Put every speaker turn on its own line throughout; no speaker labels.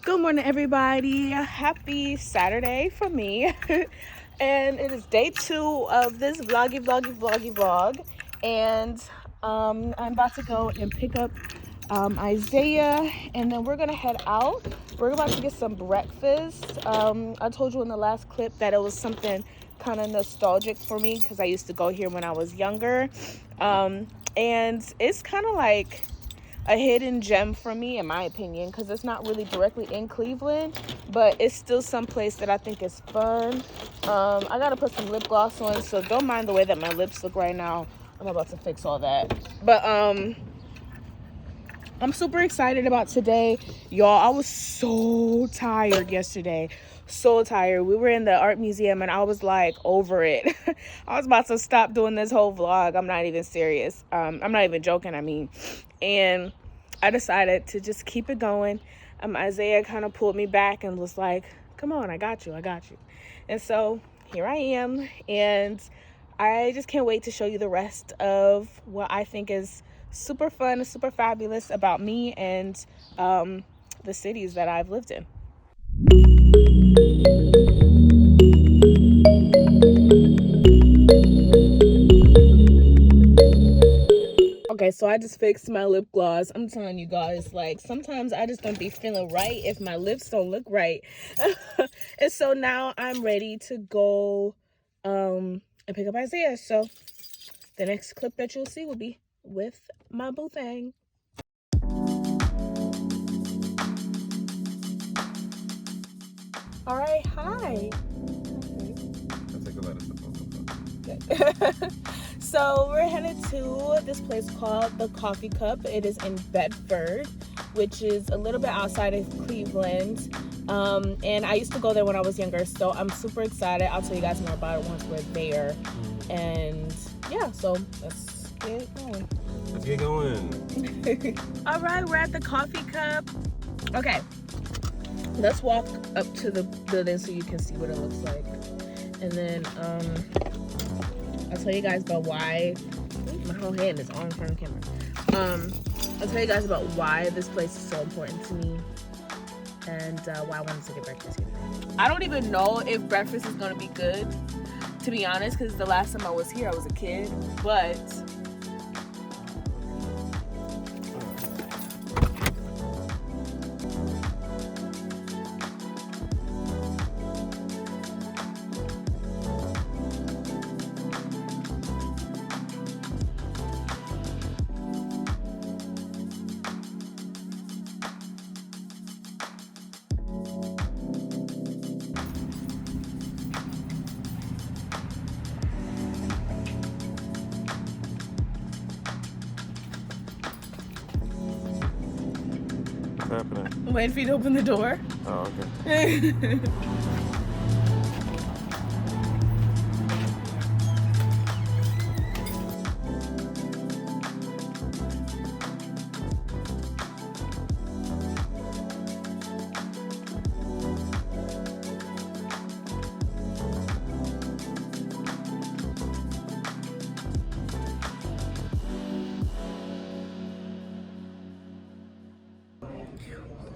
Good morning, everybody. Happy Saturday for me. And it is day 2 of this vlog. And I'm about to go and pick up Isaiah, and then we're gonna head out. We're about to get some breakfast. I told you in the last clip that it was something kind of nostalgic for me because I used to go here when I was younger. And it's kind of like a hidden gem for me, in my opinion, because it's not really directly in Cleveland, but it's still some place that I think is fun. I gotta put some lip gloss on, so don't mind the way that my lips look right now. I'm about to fix all that. But I'm super excited about today, y'all. I was so tired yesterday. So tired. We were in the art museum and I was like over it. I was about to stop doing this whole vlog. I'm not even serious. I'm not even joking, I mean. And I decided to just keep it going. Isaiah kind of pulled me back and was like, come on, I got you. And so here I am. And I just can't wait to show you the rest of what I think is super fun and super fabulous about me and the cities that I've lived in. Okay, so I just fixed my lip gloss. I'm telling you guys, like, sometimes I just don't be feeling right if my lips don't look right. And so now I'm ready to go and pick up Isaiah. So the next clip that you'll see will be with my boo thing. All right, hi.
I'll take a lot of stuff.
So we're headed to this place called The Coffee Cup. It is in Bedford, which is a little bit outside of Cleveland. And I used to go there when I was younger, so I'm super excited. I'll tell you guys more about it once we're there. And yeah, so let's get going.
Let's get going.
All right, we're at The Coffee Cup. Okay, let's walk up to the building so you can see what it looks like. And then I'll tell you guys about why my whole hand is all in front of the camera. I'll tell you guys about why this place is so important to me and why I wanted to get breakfast here. I don't even know if breakfast is gonna be good, to be honest, because the last time I was here I was a kid, but
What's happening?
I'm waiting for you to open the door.
Oh, okay.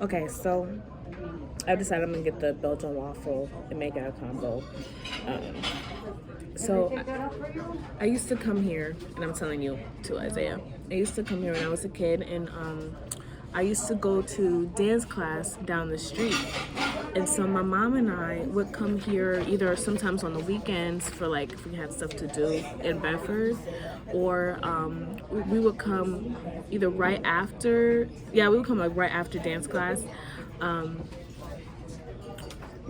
Okay, so I've decided I'm gonna get the Belgian waffle and make it a combo. So I used to come here, and I'm telling you to Isaiah, I used to come here when I was a kid, and I used to go to dance class down the street. And so my mom and I would come here either sometimes on the weekends for like if we had stuff to do in Bedford, or we would come either right after, we would come like right after dance class,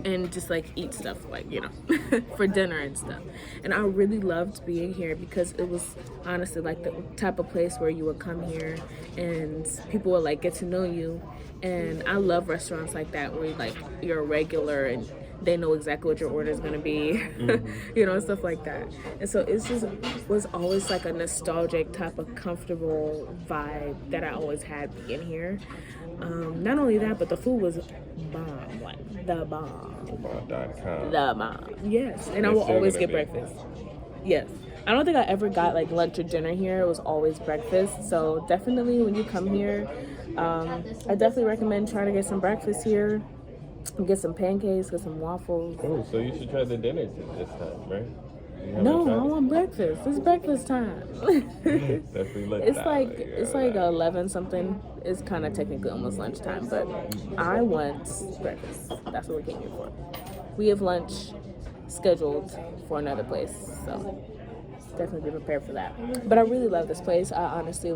and just like eat stuff, like, you know, for dinner and stuff. And I really loved being here because it was honestly like the type of place where you would come here and people would like get to know you. And I love restaurants like that where like you're a regular and they know exactly what your order is going to be, you know, stuff like that. And so it's just was always like a nostalgic type of comfortable vibe that I always had being here. Not only that, but the food was bomb, like the bomb. The bomb. Yes, and I will always get breakfast. Yes. I don't think I ever got like lunch or dinner here. It was always breakfast. So definitely when you come here, I definitely recommend trying to get some breakfast here. Get some pancakes, get some waffles.
Oh, so you should try the dinner this time, right?
No, I want breakfast. It's breakfast time.
Definitely look
It's like 11 something. It's kind of technically almost lunchtime, but I want breakfast. That's what we came here for. We have lunch scheduled for another place, so definitely be prepared for that. But I really love this place. I honestly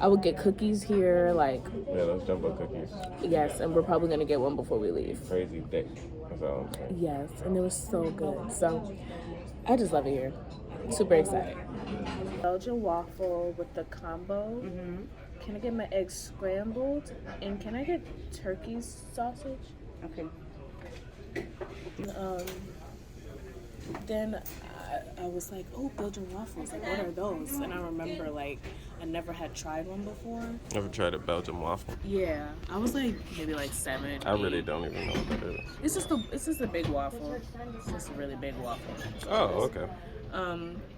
I would get cookies here,
Yeah, those jumbo cookies.
yes, and we're probably gonna get one before we leave.
Crazy thick. That's all I'm saying.
Yes, and it was so good. So I just love it here. Super excited. Belgian waffle with the combo. Can I get my eggs scrambled? And can I get turkey sausage?
Okay.
Then I was like, oh, Belgian waffles. Like, what are those? And I remember, I never had tried one before.
Ever tried a Belgian waffle?
Yeah, I was maybe 7.
I really don't even know what that is.
It's just a big waffle. It's just a really big waffle.
Oh, okay.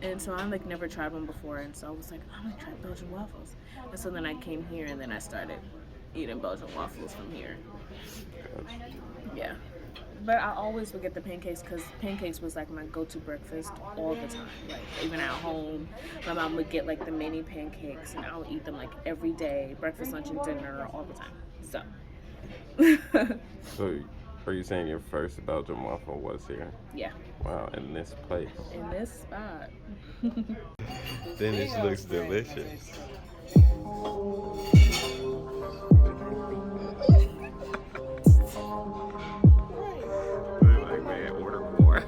And so I never tried one before, and so I was like, I'm gonna try Belgian waffles. And so then I came here, and then I started eating Belgian waffles from here. Yeah. But I always would get the pancakes because pancakes was my go-to breakfast all the time. Even at home, my mom would get the mini pancakes, and I would eat them every day, breakfast, lunch, and dinner all the time. So.
So, are you saying your first Belgian waffle was here?
Yeah.
Wow, in this place.
In this spot.
Then it looks delicious. Like, man, order more.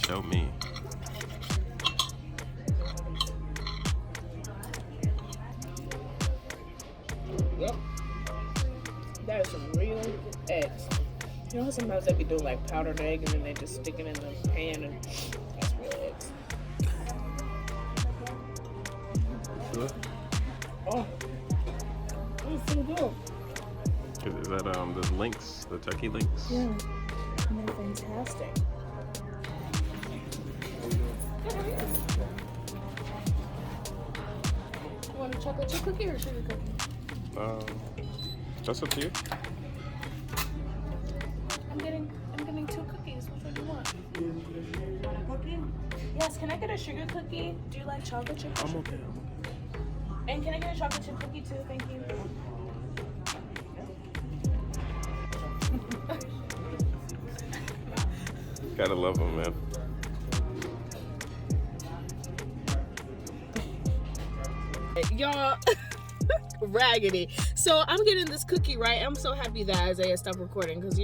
Show me.
Yep. That is some real eggs. You know how sometimes they be doing powdered egg and then they just stick it in the pan and that's real eggs.
Sure.
Oh. It's so good.
Is that the links, the turkey links?
Yeah. And they're fantastic. You want a chocolate chip cookie or a sugar cookie?
That's up to you.
I'm getting 2 cookies. Which one do you want? You want a cookie? Yes, can I get a sugar cookie? Do you like chocolate chip?
I'm okay.
And can I get a chocolate chip cookie too? Thank you.
Gotta love them, man.
Y'all, raggedy. So I'm getting this cookie, right? I'm so happy that Isaiah stopped recording because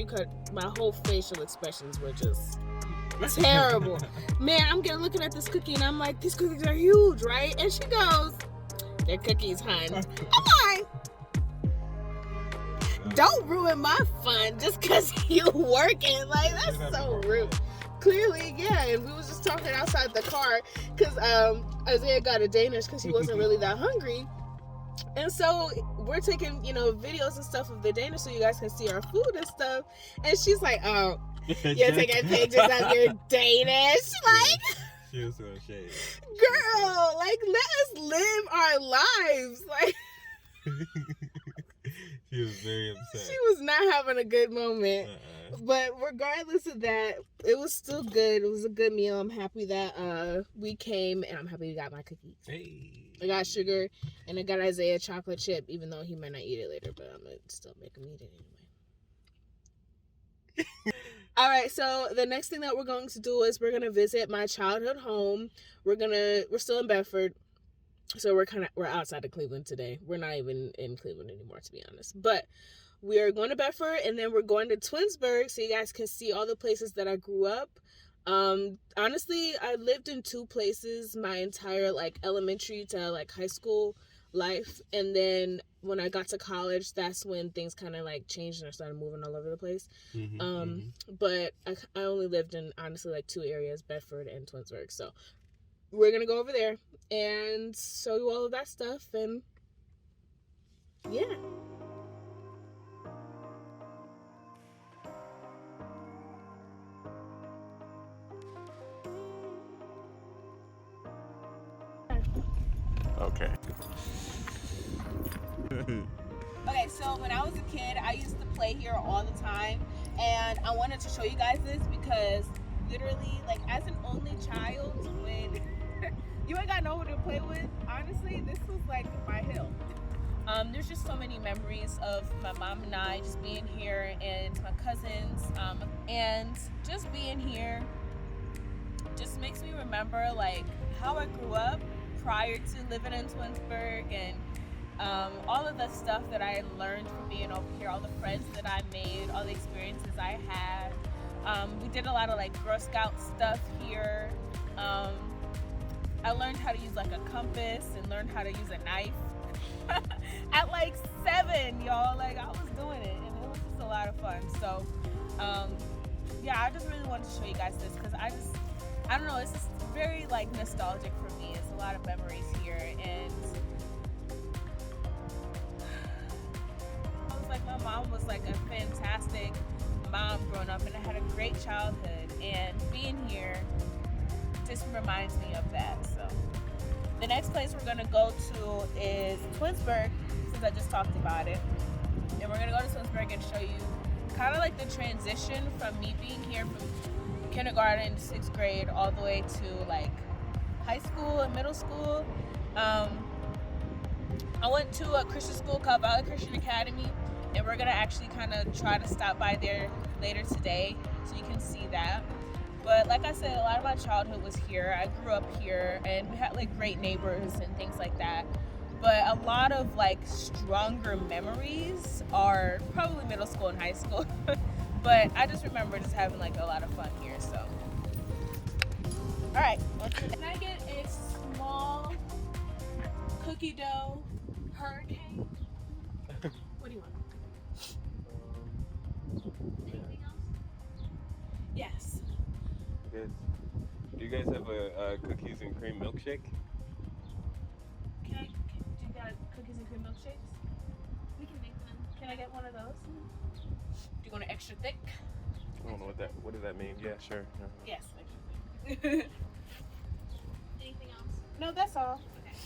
my whole facial expressions were just terrible. Man, I'm looking at this cookie and I'm like, these cookies are huge, right? And she goes, they're cookies, hun. I'm like, don't ruin my fun just because you working. That's so rude. Clearly, yeah, and we was just talking outside the car because Isaiah got a Danish because he wasn't really that hungry. And so we're taking, videos and stuff of the Danish so you guys can see our food and stuff. And she's like, oh, you're taking pictures of your Danish?
She was so shady.
Girl, let us live our lives.
She was very upset.
She was not having a good moment. But regardless of that, it was still good. It was a good meal. I'm happy that we came, and I'm happy we got my cookies.
Hey.
I got sugar, and I got Isaiah chocolate chip, even though he might not eat it later, but I'm going to still make him eat it anyway. All right, so the next thing that we're going to do is we're going to visit my childhood home. We're still in Bedford. So we're outside of Cleveland today. We're not even in Cleveland anymore, to be honest. But we are going to Bedford, and then we're going to Twinsburg so you guys can see all the places that I grew up. Honestly, I lived in 2 places my entire elementary to high school life, and then when I got to college, that's when things kind of changed and I started moving all over the place. But I only lived in honestly 2 areas, Bedford and Twinsburg. So we're gonna go over there and show you all of that stuff, and yeah.
Okay.
Okay, so when I was a kid, I used to play here all the time, and I wanted to show you guys this because literally, like, as an only child, when you ain't got nowhere to play with, honestly, this was like my hill. There's just so many memories of my mom and I just being here, and my cousins, and just being here just makes me remember like how I grew up prior to living in Twinsburg, and all of the stuff that I learned from being over here, all the friends that I made, all the experiences I had. We did a lot of like Girl Scout stuff here. I learned how to use like a compass and learned how to use a knife at like 7, y'all. Like, I was doing it, and it was just a lot of fun. So yeah, I just really wanted to show you guys this because I don't know, it's just very like nostalgic for me. It's a lot of memories here, and I was like, my mom was like a fantastic mom growing up, and I had a great childhood, and being here just reminds me of that. So the next place we're gonna go to is Twinsburg, since I just talked about it. And we're gonna go to Twinsburg and show you kind of like the transition from me being here from kindergarten to 6th grade all the way to like high school and middle school. I went to a Christian school called Valley Christian Academy, and we're gonna actually kind of try to stop by there later today so you can see that. But like I said, a lot of my childhood was here. I grew up here, and we had like great neighbors and things like that. But a lot of like stronger memories are probably middle school and high school. But I just remember just having like a lot of fun here. So, all right, can I get a small cookie dough hurricane? What do you want? Anything else? Yes.
Do you guys have a cookies and cream milkshake?
Do you got cookies and cream milkshakes? We can make them. Can I get one of those? Do you want it extra thick?
I don't know what does that mean? Yeah, sure.
Yes, extra thick. Anything else? No, that's all. Okay.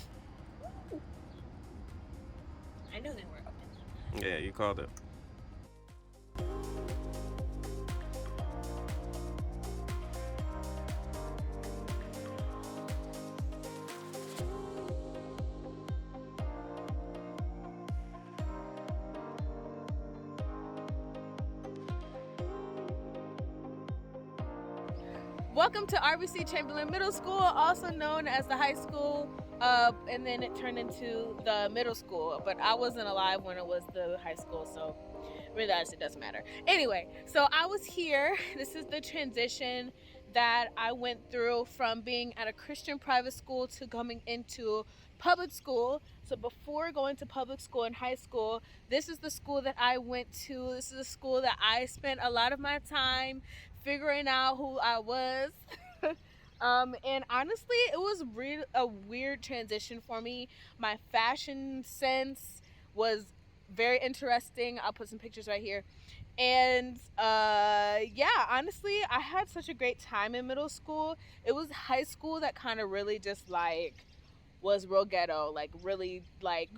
Ooh. I know they were open.
Yeah, you called it.
Welcome to RBC Chamberlain Middle School, also known as the high school, and then it turned into the middle school, but I wasn't alive when it was the high school, so realize it doesn't matter. Anyway, so I was here. This is the transition that I went through from being at a Christian private school to coming into public school. So before going to public school in high school, this is the school that I went to. This is the school that I spent a lot of my time figuring out who I was. And honestly, it was really a weird transition for me. My fashion sense was very interesting. I'll put some pictures right here. And yeah, honestly, I had such a great time in middle school. It was high school that kind of really just like was real ghetto, like really like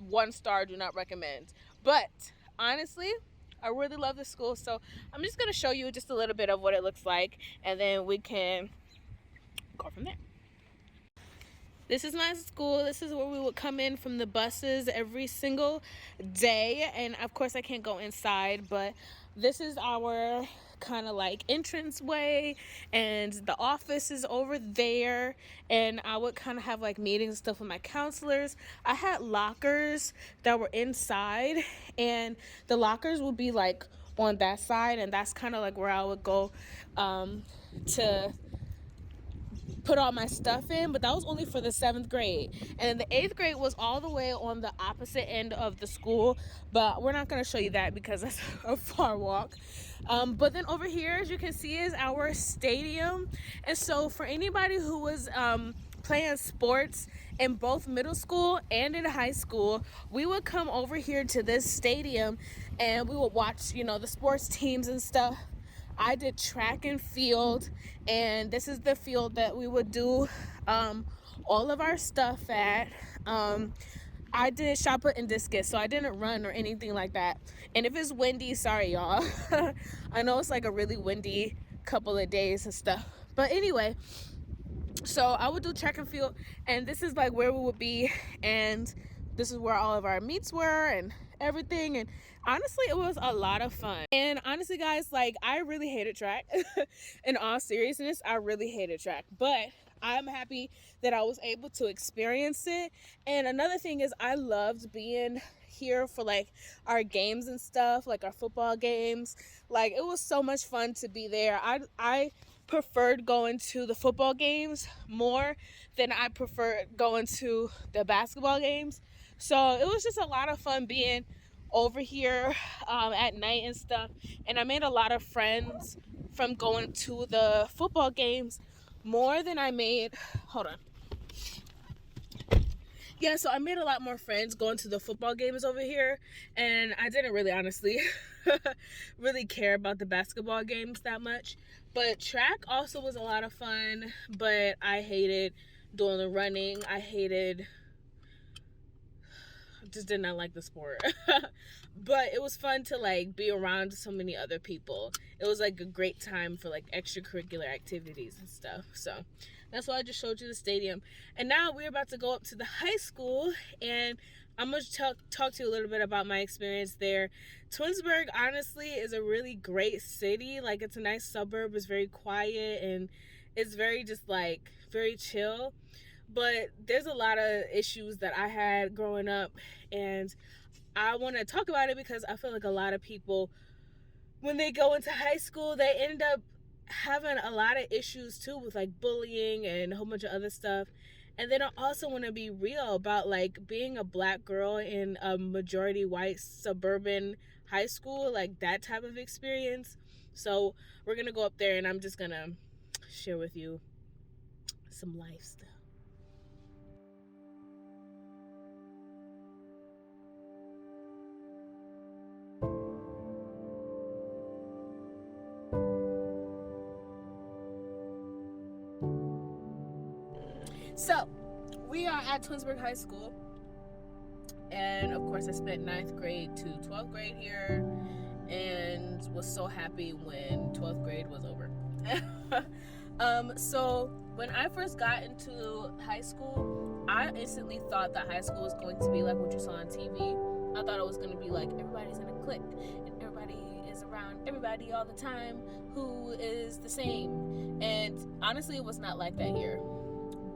1 star, do not recommend. But honestly, I really love this school, so I'm just gonna show you just a little bit of what it looks like, and then we can go from there. This is my school. This is where we would come in from the buses every single day. And of course I can't go inside, but this is our kind of like entrance way, and the office is over there, and I would kind of have like meetings and stuff with my counselors. I had lockers that were inside, and the lockers would be like on that side, and that's kind of like where I would go to put all my stuff in, but that was only for the 7th grade. And then the 8th grade was all the way on the opposite end of the school, but we're not going to show you that because that's a far walk. But then over here, as you can see, is our stadium. And so for anybody who was playing sports in both middle school and in high school, we would come over here to this stadium and we would watch, you know, the sports teams and stuff. I did track and field, and this is the field that we would do all of our stuff at. I did shot put and discus, so I didn't run or anything like that. And if it's windy, sorry y'all. I know it's like a really windy couple of days and stuff, but anyway, so I would do track and field, and this is like where we would be, and this is where all of our meets were and everything. And honestly, it was a lot of fun. And honestly, guys, like, I really hated track. In all seriousness, I really hated track, but I'm happy that I was able to experience it. And another thing is, I loved being here for like our games and stuff, like our football games. Like, it was so much fun to be there. I preferred going to the football games more than I preferred going to the basketball games. So it was just a lot of fun being over here at night and stuff. And I made a lot of friends from going to the football games more than I made, hold on. Yeah, so I made a lot more friends going to the football games over here, and I didn't really, honestly, really care about the basketball games that much. But track also was a lot of fun, but I hated doing the running. Just did not like the sport. But it was fun to like be around so many other people. It was like a great time for like extracurricular activities and stuff. So that's why I just showed you the stadium. And now we're about to go up to the high school, and I'm going to talk to you a little bit about my experience there. Twinsburg, honestly, is a really great city. Like, it's a nice suburb. It's very quiet, and it's very just like very chill. But there's a lot of issues that I had growing up, and I want to talk about it because I feel like a lot of people, when they go into high school, they end up having a lot of issues too with like bullying and a whole bunch of other stuff. And then I also want to be real about like being a black girl in a majority white suburban high school, like that type of experience. So we're going to go up there, and I'm just going to share with you some life stuff. So, we are at Twinsburg High School, and of course I spent 9th grade to 12th grade here, and was so happy when 12th grade was over. So when I first got into high school, I instantly thought that high school was going to be like what you saw on TV. I thought it was going to be like everybody's in a clique, and everybody is around everybody all the time who is the same. And honestly, it was not like that here.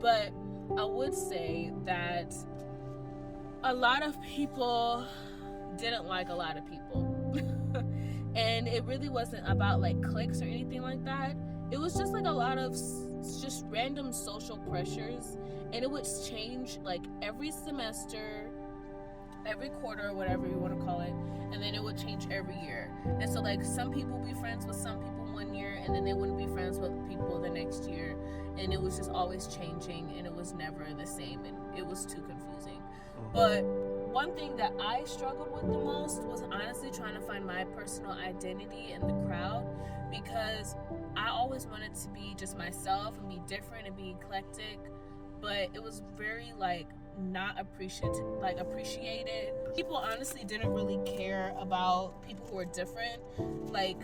But I would say that a lot of people didn't like a lot of people. And it really wasn't about like cliques or anything like that. It was just like a lot of just random social pressures. And it would change like every semester, every quarter, whatever you want to call it. And then it would change every year. And so like some people would be friends with some people one year, and then they wouldn't be friends with people the next year. And it was just always changing, and it was never the same, and it was too confusing. But one thing that I struggled with the most was honestly trying to find my personal identity in the crowd, because I always wanted to be just myself and be different and be eclectic, but it was very like not appreciated. People honestly didn't really care about people who were different. Like,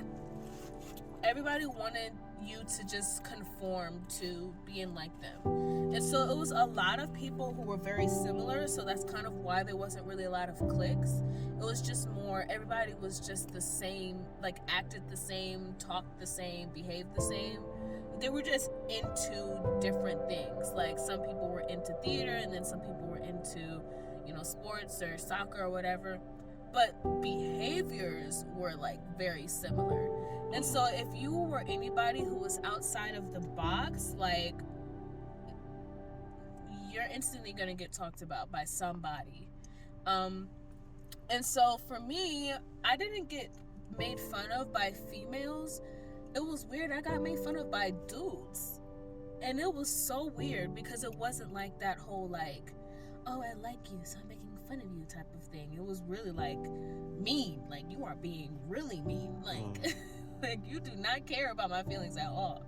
everybody wanted you to just conform to being like them. And so it was a lot of people who were very similar, so that's kind of why there wasn't really a lot of cliques. It was just more, everybody was just the same, like acted the same, talked the same, behaved the same. They were just into different things. Like, some people were into theater, and then some people were into, you know, sports or soccer or whatever. But behaviors were like very similar. And so if you were anybody who was outside of the box, like you're instantly going to get talked about by somebody. And so for me, I didn't get made fun of by females. It was weird. I got made fun of by dudes. And it was so weird because it wasn't like that whole like, oh, I like you, so I'm making fun of you type of thing. It was really like mean. Like, you are being really mean. Like, like you do not care about my feelings at all.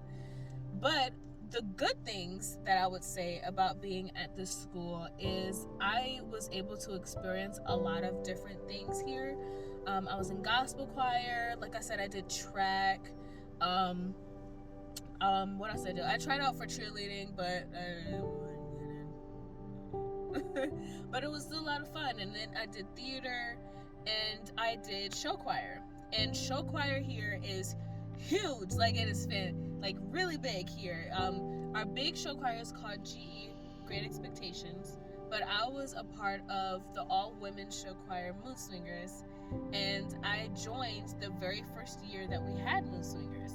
But the good things that I would say about being at this school is I was able to experience a lot of different things here. I was in gospel choir. Like I said, I did track. What else I do? I tried out for cheerleading, but but it was still a lot of fun. And then I did theater, and I did show choir. And show choir here is huge. Like, it is like really big here. Our big show choir is called GE, Great Expectations, but I was a part of the all-women show choir, Mood Swingers, and I joined the very first year that we had Mood Swingers.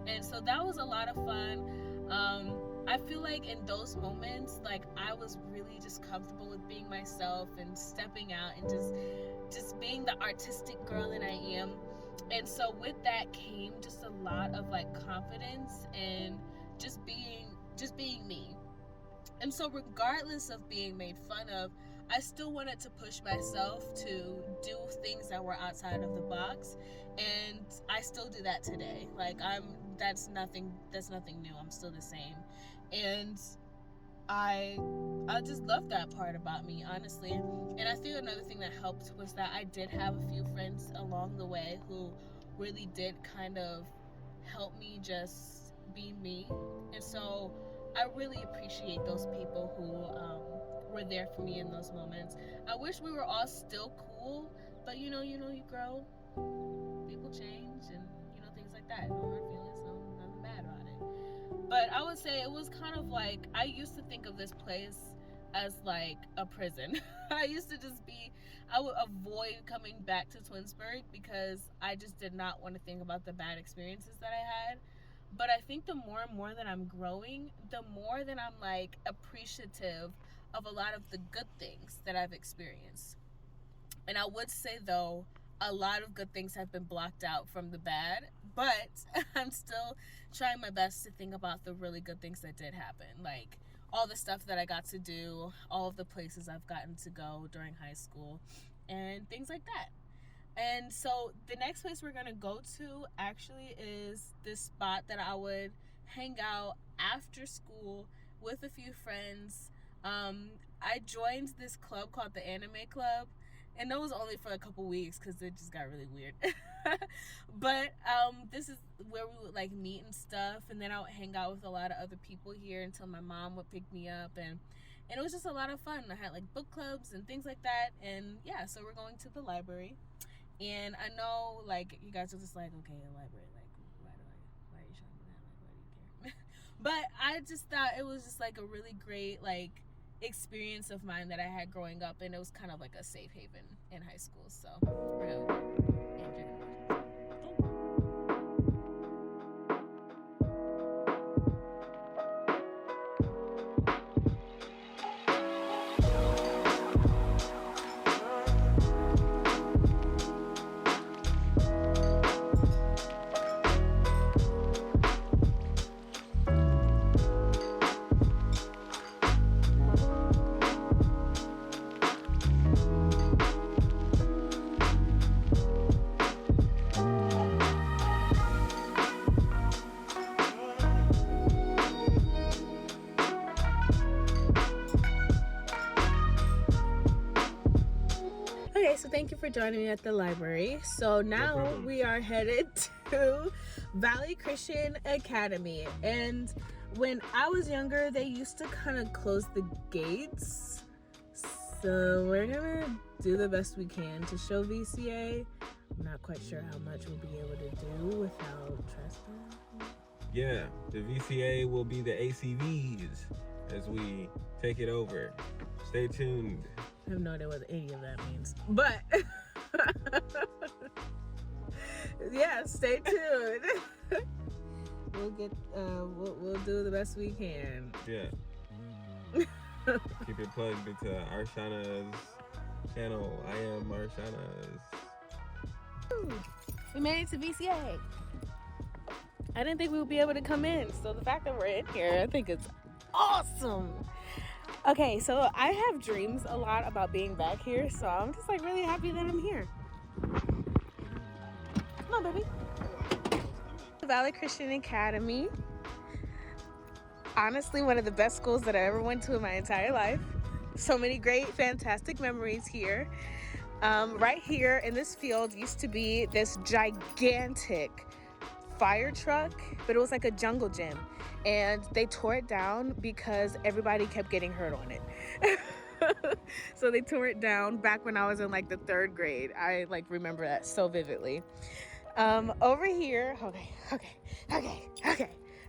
And so that was a lot of fun. I feel like in those moments, like, I was really just comfortable with being myself and stepping out and just being the artistic girl that I am. And so with that came just a lot of like confidence and just being me. And so regardless of being made fun of, I still wanted to push myself to do things that were outside of the box, and I still do that today. Like, that's nothing new. I'm still the same. And I just love that part about me, honestly. And I think another thing that helped was that I did have a few friends along the way who really did kind of help me just be me. And so I really appreciate those people who were there for me in those moments. I wish we were all still cool, but you grow, people change, and things like that. No hard feelings, nothing bad about it. But I would say it was kind of like, I used to think of this place as like a prison. I would avoid coming back to Twinsburg because I just did not want to think about the bad experiences that I had. But I think the more and more that I'm growing, the more that I'm like appreciative of a lot of the good things that I've experienced. And I would say, though, a lot of good things have been blocked out from the bad, but I'm still trying my best to think about the really good things that did happen. Like all the stuff that I got to do, all of the places I've gotten to go during high school, and things like that. And so the next place we're going to go to actually is this spot that I would hang out after school with a few friends. I joined this club called the Anime Club, and that was only for a couple weeks because it just got really weird. But this is where we would like meet and stuff, and then I would hang out with a lot of other people here until my mom would pick me up, and it was just a lot of fun. I had like book clubs and things like that, and yeah, so we're going to the library. And I know, like, you guys are just like, okay, a library, like, why are you showing me that? Like, why do you care? But I just thought it was just, like, a really great, like, experience of mine that I had growing up, and it was kind of like a safe haven in high school. So, we're going to enjoy it. So thank you for joining me at the library. So now we are headed to Valley Christian Academy. And when I was younger, they used to kind of close the gates. So we're gonna do the best we can to show VCA. I'm not quite sure how much we'll be able to do without trespassing.
Yeah, the VCA will be the ACVs as we take it over. Stay tuned.
I have no idea what any of that means, but yeah, stay tuned. We'll do the best we can.
Yeah. Keep it plugged into Arshana's channel. I am Arshana's.
We made it to VCA. I didn't think we would be able to come in, so the fact that we're in here, I think it's awesome. Okay, so I have dreams a lot about being back here, so I'm just like really happy that I'm here. Come on, baby. Valley Christian Academy. Honestly, one of the best schools that I ever went to in my entire life. So many great, fantastic memories here. Right here in this field used to be this gigantic fire truck, but it was like a jungle gym, and they tore it down because everybody kept getting hurt on it. So they tore it down back when I was in like the 3rd grade. I like remember that so vividly. Over here,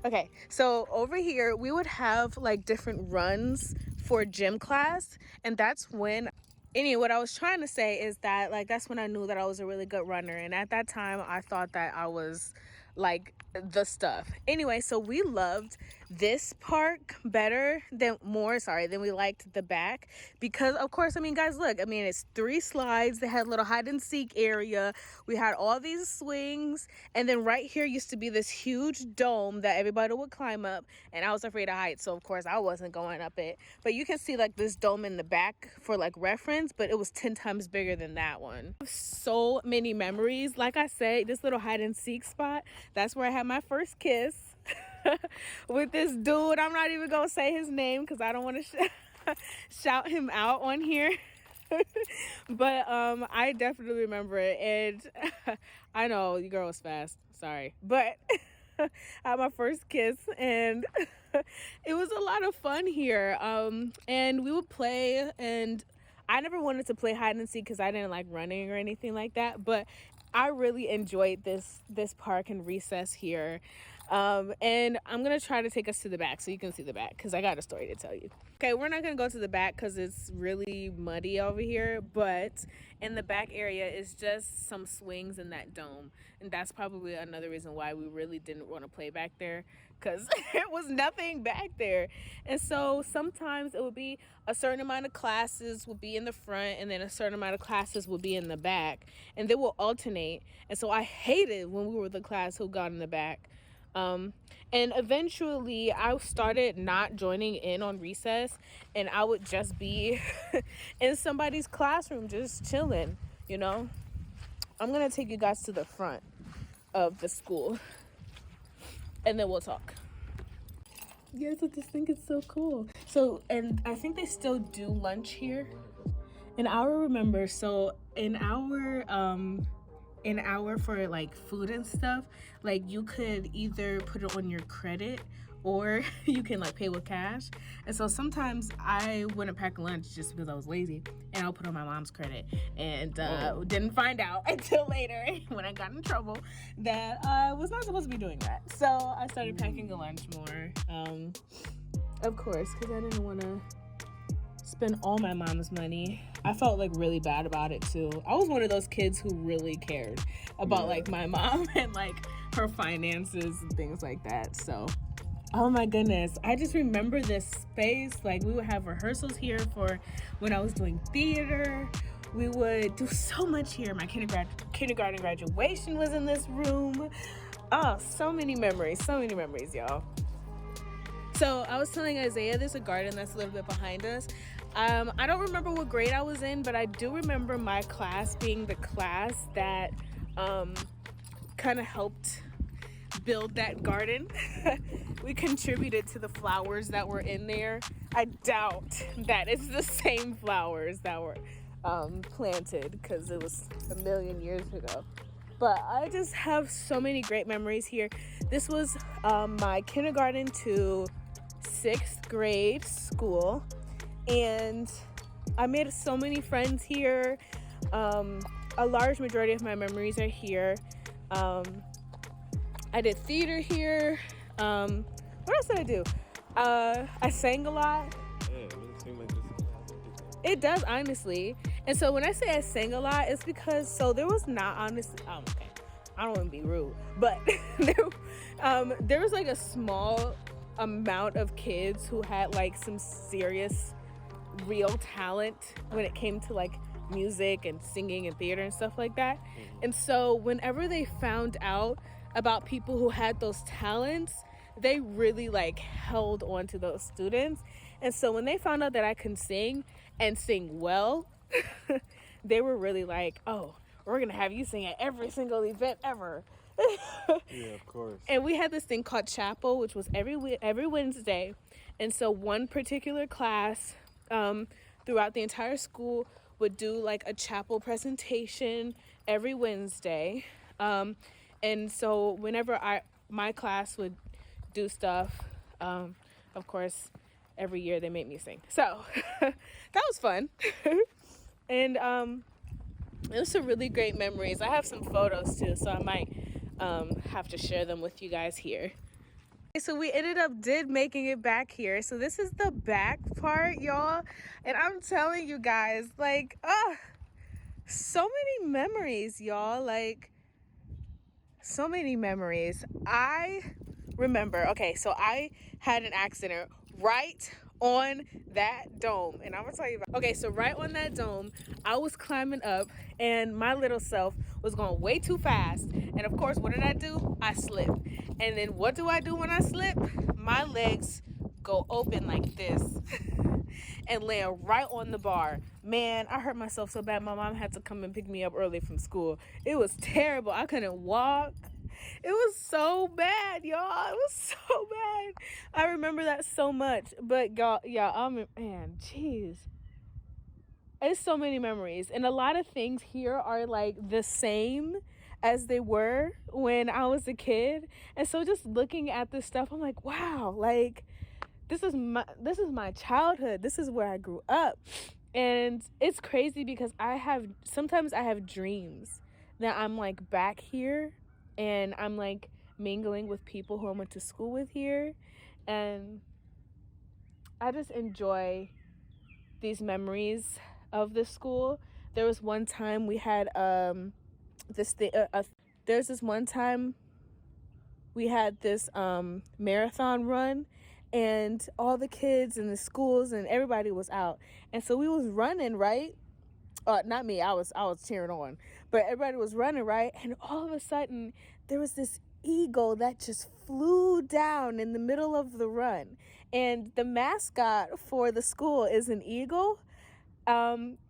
okay. So over here we would have like different runs for gym class, and that's when, anyway, what I was trying to say is that like that's when I knew that I was a really good runner, and at that time I thought that I was like the stuff. Anyway, so we loved this park better than we liked the back, because of course, I mean, guys, look, I mean, it's 3 slides. They had a little hide and seek area. We had all these swings, and then right here used to be this huge dome that everybody would climb up, and I was afraid of heights, so of course I wasn't going up it. But you can see like this dome in the back for like reference, but it was 10 times bigger than that one. So many memories. Like I said, this little hide and seek spot, that's where I had my first kiss with this dude. I'm not even gonna say his name because I don't want to shout him out on here. But I definitely remember it, and I know your girl was fast, sorry, but I had my first kiss, and it was a lot of fun here. And we would play, and I never wanted to play hide and seek because I didn't like running or anything like that, but I really enjoyed this park and recess here. And I'm gonna try to take us to the back so you can see the back, because I got a story to tell you. Okay, we're not gonna go to the back because it's really muddy over here, but in the back area is just some swings in that dome, and that's probably another reason why we really didn't want to play back there, because it was nothing back there. And so sometimes it would be a certain amount of classes would be in the front, and then a certain amount of classes would be in the back, and they will alternate. And so I hated when we were the class who got in the back. And eventually I started not joining in on recess, and I would just be in somebody's classroom just chilling, you know. I'm gonna take you guys to the front of the school, and then we'll talk. You guys, I just think it's so cool. So, and I think they still do lunch here. And I remember, so in our for like food and stuff, like you could either put it on your credit or you can like pay with cash. And so sometimes I wouldn't pack lunch just because I was lazy, and I'll put on my mom's credit, and didn't find out until later when I got in trouble that I was not supposed to be doing that. So I started packing a lunch more, of course, because I didn't want to spend all my mom's money. I felt like really bad about it too. I was one of those kids who really cared about like my mom and like her finances and things like that. So, oh my goodness, I just remember this space. Like we would have rehearsals here for when I was doing theater. We would do so much here. My kindergarten graduation was in this room. Oh, so many memories, y'all. So I was telling Isaiah there's a garden that's a little bit behind us. I don't remember what grade I was in, but I do remember my class being the class that kind of helped build that garden. We contributed to the flowers that were in there. I doubt that it's the same flowers that were planted, because it was a million years ago. But I just have so many great memories here. This was my kindergarten to 6th grade school, and I made so many friends here. A large majority of my memories are here. I did theater here. What else did I do? I sang a lot.
Yeah, it doesn't seem like this.
It does, honestly. And so when I say I sang a lot, it's because, so there was not, honestly, okay, I don't want to be rude, but there was like a small amount of kids who had like some serious real talent when it came to like music and singing and theater and stuff like that. And so whenever they found out about people who had those talents, they really like held on to those students. And so when they found out that I can sing and sing well, they were really like, oh, we're gonna have you sing at every single event ever.
Yeah, of course.
And we had this thing called chapel, which was every Wednesday. And so one particular class throughout the entire school would do like a chapel presentation every Wednesday. And so whenever my class would do stuff, of course, every year they made me sing. So that was fun. And it was some really great memories. I have some photos too, so I might have to share them with you guys here. So we ended up making it back here. So this is the back part, y'all. And I'm telling you guys, like, so many memories, y'all. Like, so many memories. I remember, okay, so I had an accident right on that dome, and I'm gonna tell you about. Okay, so right on that dome, I was climbing up, and my little self was going way too fast. And of course, what did I do? I slipped. And then what do I do when I slip? My legs go open like this and land right on the bar. Man, I hurt myself so bad. My mom had to come and pick me up early from school. It was terrible. I couldn't walk. It was so bad, y'all. It was so bad. I remember that so much. But man, jeez. It's so many memories. And a lot of things here are like the same as they were when I was a kid. And so just looking at this stuff, I'm like, wow, like this is my childhood. This is where I grew up. And it's crazy because sometimes I have dreams that I'm like back here and I'm like mingling with people who I went to school with here. And I just enjoy these memories of the school. There was one time we had this marathon run, and all the kids in the schools and everybody was out, and so we was running, right? Not me, I was cheering on, but everybody was running, right? And all of a sudden there was this eagle that just flew down in the middle of the run. And the mascot for the school is an eagle.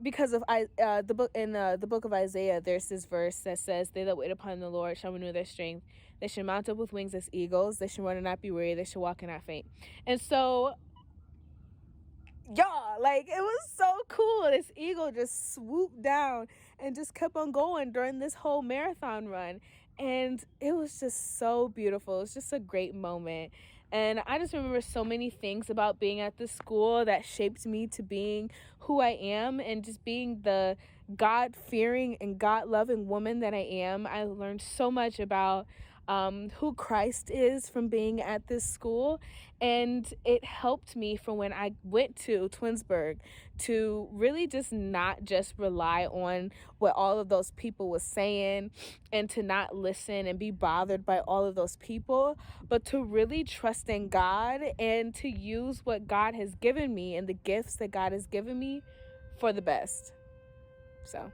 Because of the book of Isaiah, there's this verse that says, "They that wait upon the Lord shall renew their strength. They shall mount up with wings as eagles. They shall run and not be weary. They shall walk and not faint." And so, y'all, like, it was so cool. This eagle just swooped down and just kept on going during this whole marathon run. And it was just so beautiful. It was just a great moment. And I just remember so many things about being at this school that shaped me to being who I am and just being the God-fearing and God-loving woman that I am. I learned so much about who Christ is from being at this school, and it helped me from when I went to Twinsburg to really just not just rely on what all of those people was saying and to not listen and be bothered by all of those people, but to really trust in God and to use what God has given me and the gifts that God has given me for the best. So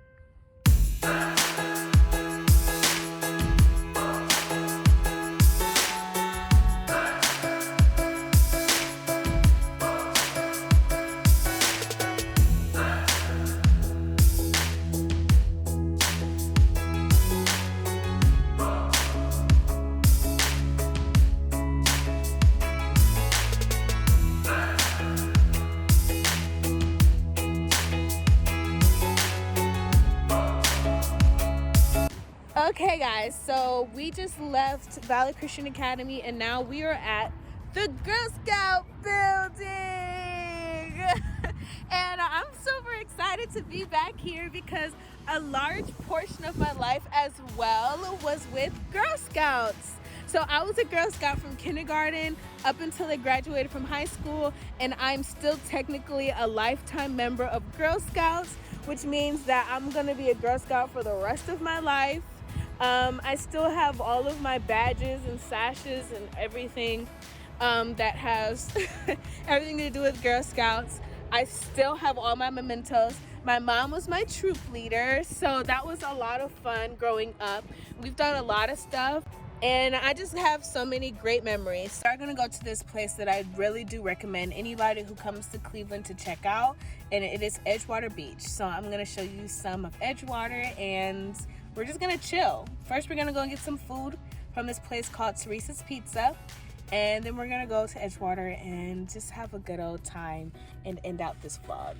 okay, guys, so we just left Valley Christian Academy and now we are at the Girl Scout building. And I'm super excited to be back here because a large portion of my life as well was with Girl Scouts. So I was a Girl Scout from kindergarten up until I graduated from high school, and I'm still technically a lifetime member of Girl Scouts, which means that I'm gonna be a Girl Scout for the rest of my life. I still have all of my badges and sashes and everything that has everything to do with Girl Scouts. I still have all my mementos. My mom was my troop leader, so that was a lot of fun growing up. We've done a lot of stuff, and I just have so many great memories. So we're gonna go to this place that I really do recommend anybody who comes to Cleveland to check out, and it is Edgewater Beach. So I'm gonna show you some of Edgewater, and we're just gonna chill. First, we're gonna go and get some food from this place called Teresa's Pizza, and then we're gonna go to Edgewater and just have a good old time and end out this vlog.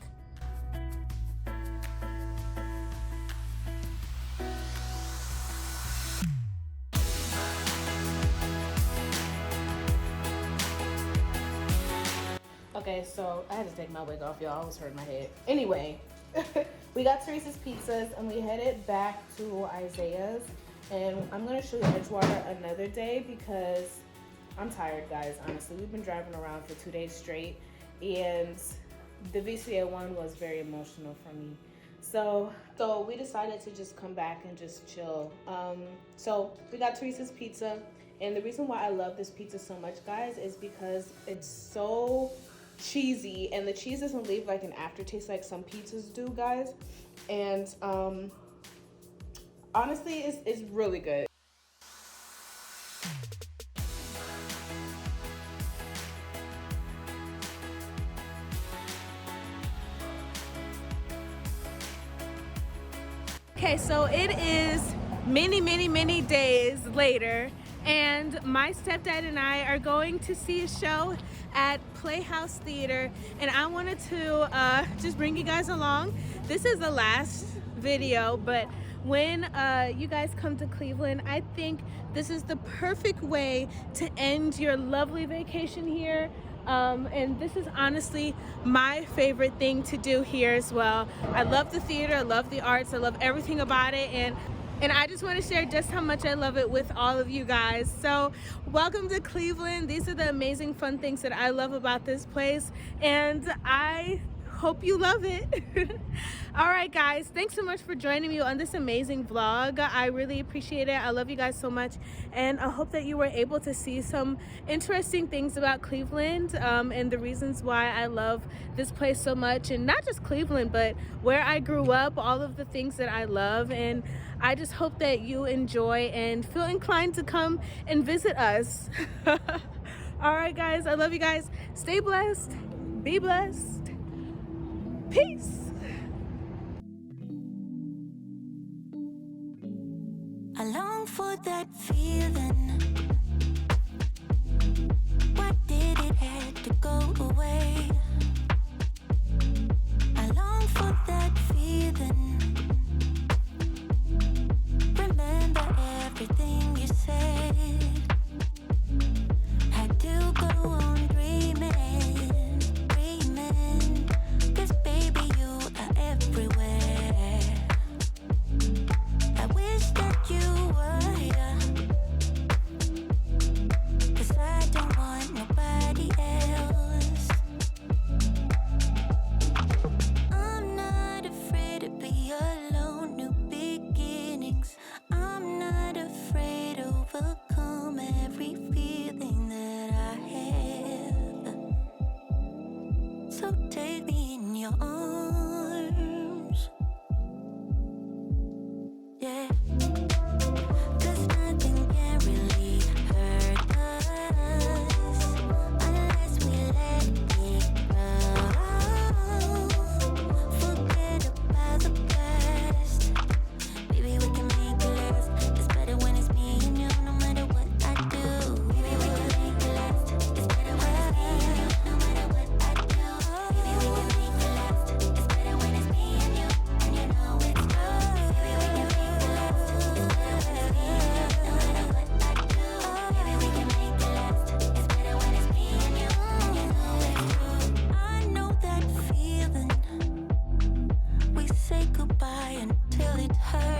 Okay, so I had to take my wig off, y'all. I was hurting my head. Anyway, we got Teresa's Pizzas and we headed back to Isaiah's. And I'm gonna show you Edgewater another day because I'm tired, guys. Honestly, we've been driving around for 2 days straight, and the VCA one was very emotional for me. So we decided to just come back and just chill. So we got Teresa's Pizza, and the reason why I love this pizza so much, guys, is because it's so cheesy, and the cheese doesn't leave like an aftertaste like some pizzas do, guys. And honestly, it's really good. Okay, so it is many days later, and my stepdad and I are going to see a show at Playhouse Theater, and I wanted to just bring you guys along. This is the last video, but when you guys come to Cleveland, I think this is the perfect way to end your lovely vacation here. And this is honestly my favorite thing to do here as well. I love the theater, I love the arts, I love everything about it, and I just want to share just how much I love it with all of you guys. So welcome to Cleveland. These are the amazing fun things that I love about this place, and I hope you love it. All right, guys, thanks so much for joining me on this amazing vlog. I really appreciate it. I love you guys so much, and I hope that you were able to see some interesting things about Cleveland, and the reasons why I love this place so much, and not just Cleveland, but where I grew up, all of the things that I love. And I just hope that you enjoy and feel inclined to come and visit us. All right, guys, I love you guys. Stay blessed, be blessed. Peace.
I long for that feeling. Why did it have to go away? I long for that feeling. Remember everything you said. Had to go on dreaming, dreaming. 'Cause baby, you are everywhere. I wish that you were here, 'cause I don't want nobody else. I'm not afraid to be alone, new beginnings. I'm not afraid to overcome every feeling that I have. So take me in your arms. Yeah, 'cause nothing can really hurt us unless we let it go. Forget about the past. Baby, we can make it last. It's better when it's me and you, no matter what I do. Baby, we can make it last. It's better when it's me and you, no matter what I do. Baby, we can make it last. It's better when it's me and you know it's good. Baby, we can make it last. It's better when it's me and you, no matter what I do. Baby, we can make it last. It's better when it's me and you know it's good. I know that feeling. We say goodbye until it hurts.